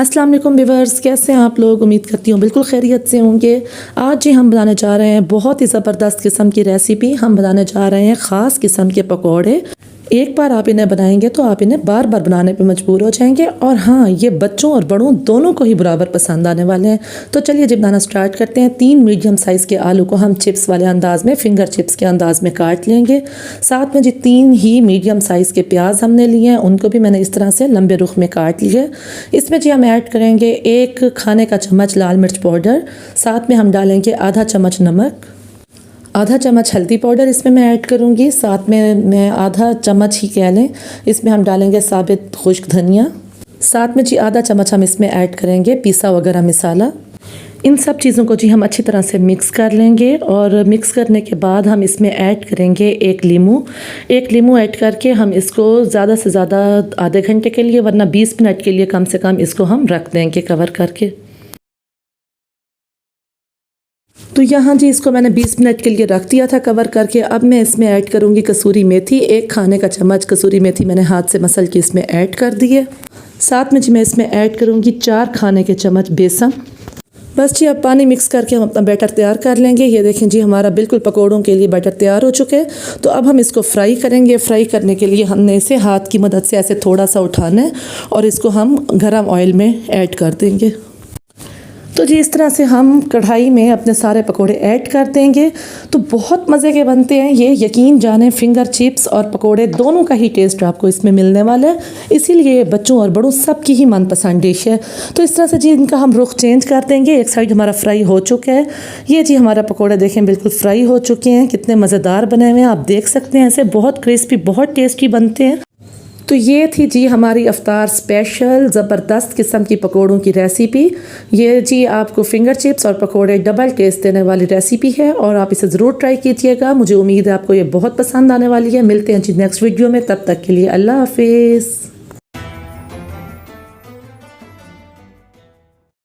अस्सलाम वालेकुम व्यूअर्स, कैसे हैं आप लोग। उम्मीद करती हूँ बिल्कुल खैरियत से होंगे। आज जी हम बनाने जा रहे हैं बहुत ही ज़बरदस्त किस्म की रेसिपी। हम बनाने जा रहे हैं ख़ास किस्म के पकौड़े। एक बार आप इन्हें बनाएंगे तो आप इन्हें बार बार बनाने पे मजबूर हो जाएंगे। और हाँ, ये बच्चों और बड़ों दोनों को ही बराबर पसंद आने वाले हैं। तो चलिए जी बनाना स्टार्ट करते हैं। 3 मीडियम साइज़ के आलू को हम चिप्स वाले अंदाज में, फिंगर चिप्स के अंदाज में काट लेंगे। साथ में जी 3 ही मीडियम साइज़ के प्याज हमने लिए हैं, उनको भी मैंने इस तरह से लंबे रुख में काट लिए। इसमें जी हम ऐड करेंगे 1 खाने का चम्मच लाल मिर्च पाउडर। साथ में हम डालेंगे आधा चम्मच नमक, आधा चम्मच हल्दी पाउडर इसमें मैं ऐड करूँगी। साथ में मैं आधा चम्मच ही कह लें, इसमें हम डालेंगे साबित खुश्क धनिया। साथ में जी आधा चम्मच हम इसमें ऐड करेंगे पिसा वगैरह मसाला। इन सब चीज़ों को जी हम अच्छी तरह से मिक्स कर लेंगे। और मिक्स करने के बाद हम इसमें ऐड करेंगे 1 लीमू ऐड करके हम इसको ज़्यादा से ज़्यादा आधे घंटे के लिए, वरना 20 मिनट के लिए कम से कम इसको हम रख देंगे कवर करके। तो यहाँ जी इसको मैंने 20 मिनट के लिए रख दिया था कवर करके। अब मैं इसमें ऐड करूँगी कसूरी मेथी। 1 खाने का चम्मच कसूरी मेथी मैंने हाथ से मसल के इसमें ऐड कर दी है। साथ में जी मैं इसमें ऐड करूँगी 4 खाने के चम्मच बेसन। बस जी अब पानी मिक्स करके हम अपना बैटर तैयार कर लेंगे। ये देखें जी हमारा बिल्कुल पकौड़ों के लिए बैटर तैयार हो चुके हैं। तो अब हम इसको फ्राई करेंगे। फ्राई करने के लिए हमने इसे हाथ की मदद से ऐसे थोड़ा सा उठाना है और इसको हम गरम ऑयल में ऐड कर देंगे। तो जी इस तरह से हम कढ़ाई में अपने सारे पकोड़े ऐड कर देंगे। तो बहुत मज़े के बनते हैं ये, यकीन जाने। फिंगर चिप्स और पकोड़े दोनों का ही टेस्ट आपको इसमें मिलने वाला है, इसीलिए बच्चों और बड़ों सबकी ही मनपसंद डिश है। तो इस तरह से जी इनका हम रुख चेंज कर देंगे। एक साइड हमारा फ्राई हो चुका है। ये जी हमारा पकोड़े देखें बिल्कुल फ्राई हो चुके हैं। कितने मज़ेदार बने हुए हैं आप देख सकते हैं। ऐसे बहुत क्रिस्पी, बहुत टेस्टी बनते हैं। तो ये थी जी हमारी अफ्तार स्पेशल ज़बरदस्त किस्म की पकोड़ों की रेसिपी। ये जी आपको फिंगर चिप्स और पकोड़े डबल टेस्ट देने वाली रेसिपी है और आप इसे ज़रूर ट्राई कीजिएगा। मुझे उम्मीद है आपको ये बहुत पसंद आने वाली है। मिलते हैं जी नेक्स्ट वीडियो में, तब तक के लिए अल्लाह हाफिज़।